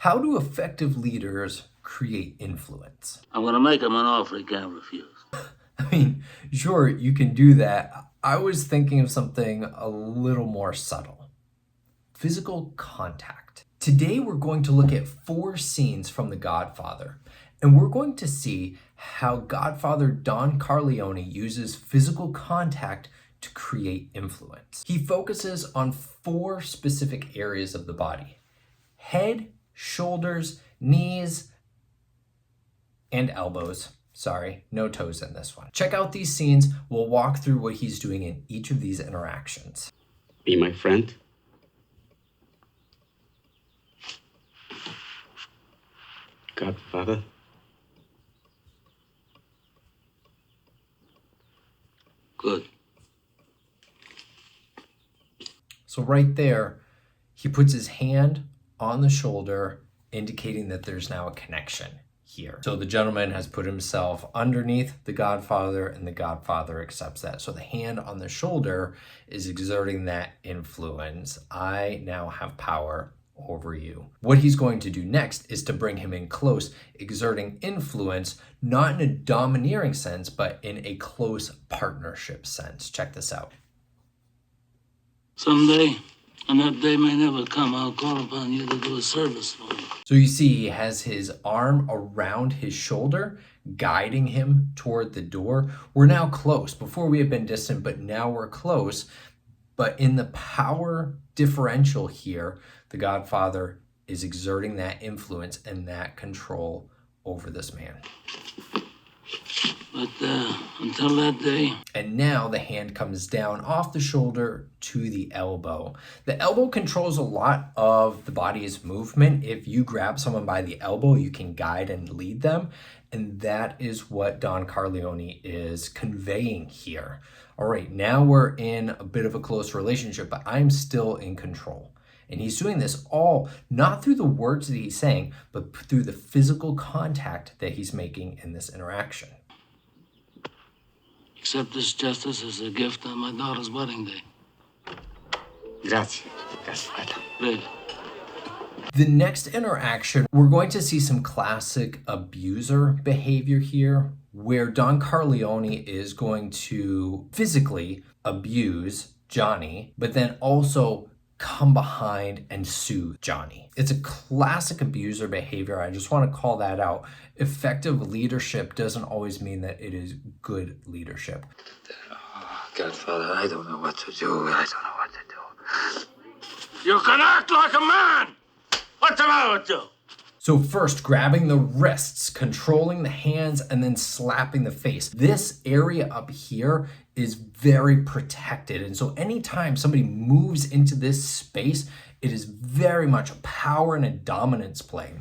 How do effective leaders create influence? I'm going to make him an offer he can't refuse. I mean, sure, you can do that. I was thinking of something a little more subtle. Physical contact. Today we're going to look at 4 scenes from The Godfather, and we're going to see how Godfather Don Corleone uses physical contact to create influence. He focuses on 4 specific areas of the body: head, shoulders, knees, and elbows. Sorry, no toes in this one. Check out these scenes. We'll walk through what he's doing in each of these interactions. Be my friend. Godfather. Good. So right there, he puts his hand on the shoulder, indicating that there's now a connection here. So the gentleman has put himself underneath the Godfather, and the Godfather accepts that. So the hand on the shoulder is exerting that influence. I now have power over you. What he's going to do next is to bring him in close, exerting influence, not in a domineering sense, but in a close partnership sense. Check this out. Someday, and that day may never come, I'll call upon you to do a service for me. So you see, he has his arm around his shoulder, guiding him toward the door. We're now close. Before we had been distant, but now we're close. But in the power differential here, the Godfather is exerting that influence and that control over this man. But until that day... And now the hand comes down off the shoulder to the elbow. The elbow controls a lot of the body's movement. If you grab someone by the elbow, you can guide and lead them. And that is what Don Corleone is conveying here. All right, now we're in a bit of a close relationship, but I'm still in control. And he's doing this all not through the words that he's saying, but through the physical contact that he's making in this interaction. Accept this justice as a gift on my daughter's wedding day. Grazie, Godfather. Good. The next interaction, we're going to see some classic abuser behavior here, where Don Corleone is going to physically abuse Johnny, but then also come behind and soothe Johnny. It's a classic abuser behavior. I just want to call that out. Effective leadership doesn't always mean that it is good leadership. Oh, Godfather, I don't know what to do. I don't know what to do. You can act like a man! What's the matter with you? So first, grabbing the wrists, controlling the hands, and then slapping the face. This area up here is very protected. And so anytime somebody moves into this space, it is very much a power and a dominance play.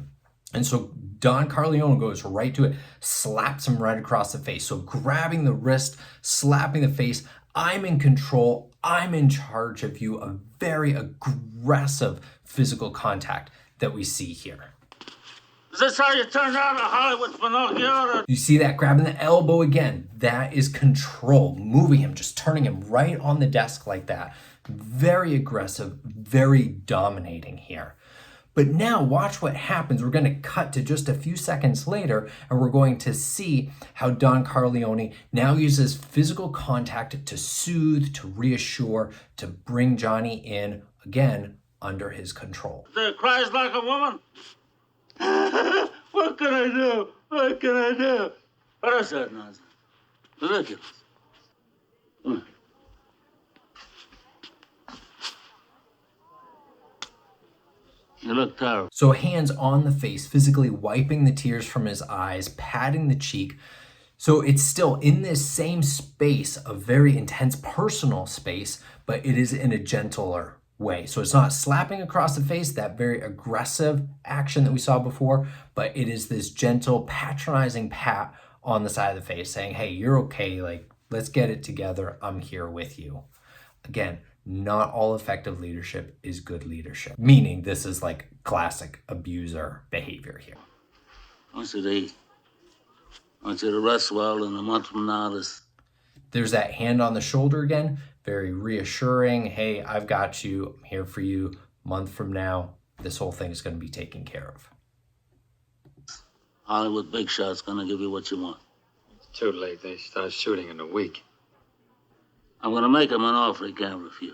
And so Don Corleone goes right to it, slaps him right across the face. So grabbing the wrist, slapping the face, I'm in control, I'm in charge of you, a very aggressive physical contact that we see here. Is this how you turned out a Hollywood Pinocchio? You see that grabbing the elbow again? That is control, moving him, just turning him right on the desk like that. Very aggressive, very dominating here. But now watch what happens. We're going to cut to just a few seconds later, and we're going to see how Don Corleone now uses physical contact to soothe, to reassure, to bring Johnny in, again, under his control. That cries like a woman? What can I do? What can I do? What is that nonsense? Ridiculous. Come here. You look terrible. So hands on the face, physically wiping the tears from his eyes, patting the cheek. So it's still in this same space, a very intense personal space, but it is in a gentler way. So it's not slapping across the face, that very aggressive action that we saw before, but it is this gentle, patronizing pat on the side of the face saying, hey, you're okay. Like, let's get it together. I'm here with you. Again, not all effective leadership is good leadership, meaning this is like classic abuser behavior here. I want you to eat. I want you to rest well, and a month from now, There's that hand on the shoulder again, very reassuring. Hey, I've got you. I'm here for you. A month from now, this whole thing is going to be taken care of. Hollywood big shot's gonna give you what you want. It's too late. They start shooting in a week. I'm gonna make him an offer he can't refuse.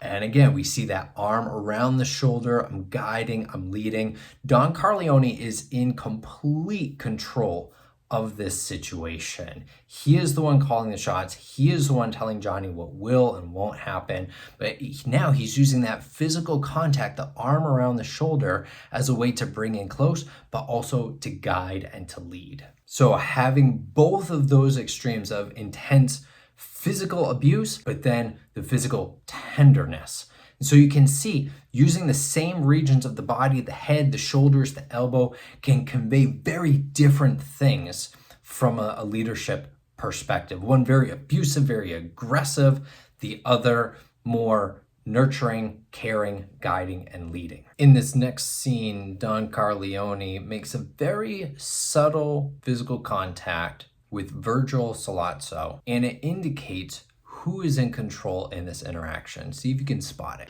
And again, we see that arm around the shoulder. I'm guiding, I'm leading. Don Corleone is in complete control of this situation. He is the one calling the shots. He is the one telling Johnny what will and won't happen. But now he's using that physical contact, the arm around the shoulder, as a way to bring in close, but also to guide and to lead. So having both of those extremes of intense physical abuse, but then the physical tenderness. And so you can see using the same regions of the body, the head, the shoulders, the elbow, can convey very different things from a leadership perspective. One very abusive, very aggressive, the other more nurturing, caring, guiding, and leading. In this next scene, Don Corleone makes a very subtle physical contact with Virgil Sollozzo, and it indicates who is in control in this interaction. See if you can spot it.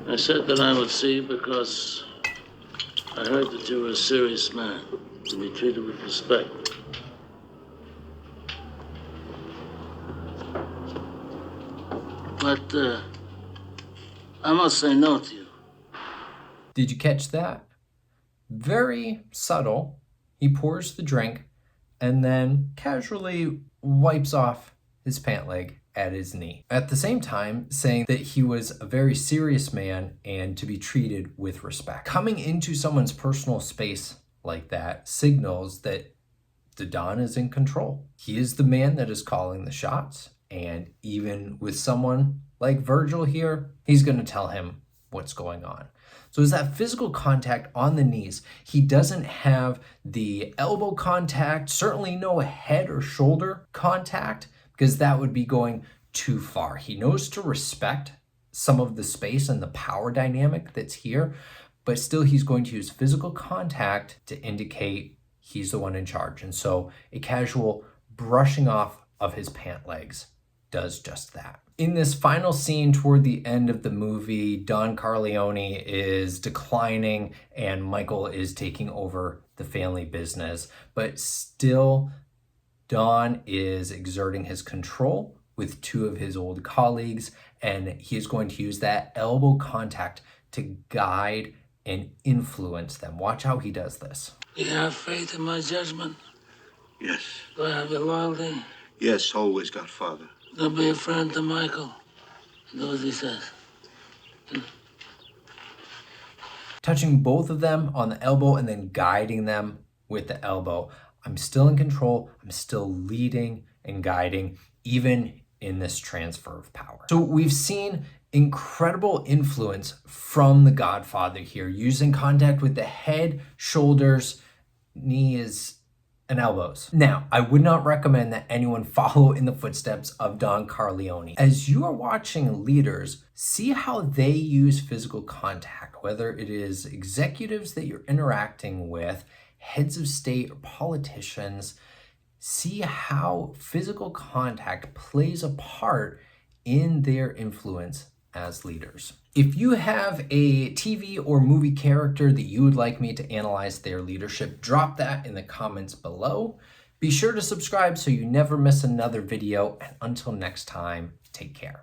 I said that I would see you because I heard that you were a serious man to be treated with respect. But I must say no to you. Did you catch that? Very subtle. He pours the drink and then casually wipes off his pant leg at his knee. At the same time, saying that he was a very serious man and to be treated with respect. Coming into someone's personal space like that signals that the Don is in control. He is the man that is calling the shots. And even with someone like Virgil here, he's going to tell him what's going on. So it's that physical contact on the knees. He doesn't have the elbow contact, certainly no head or shoulder contact, because that would be going too far. He knows to respect some of the space and the power dynamic that's here, but still he's going to use physical contact to indicate he's the one in charge. And so a casual brushing off of his pant legs does just that. In this final scene toward the end of the movie, Don Corleone is declining and Michael is taking over the family business, but still Don is exerting his control with two of his old colleagues, and he is going to use that elbow contact to guide and influence them. Watch how he does this. Do you have faith in my judgment? Yes. Do I have your loyalty? Yes, always, Godfather. Don't be a friend to Michael. Do as he says. Touching both of them on the elbow and then guiding them with the elbow. I'm still in control. I'm still leading and guiding, even in this transfer of power. So we've seen incredible influence from the Godfather here, using contact with the head, shoulders, knees, and elbows. Now, I would not recommend that anyone follow in the footsteps of Don Corleone. As you are watching leaders, see how they use physical contact, whether it is executives that you're interacting with, heads of state or politicians. See how physical contact plays a part in their influence as leaders. If you have a TV or movie character that you would like me to analyze their leadership, drop that in the comments below. Be sure to subscribe so you never miss another video, and until next time, take care.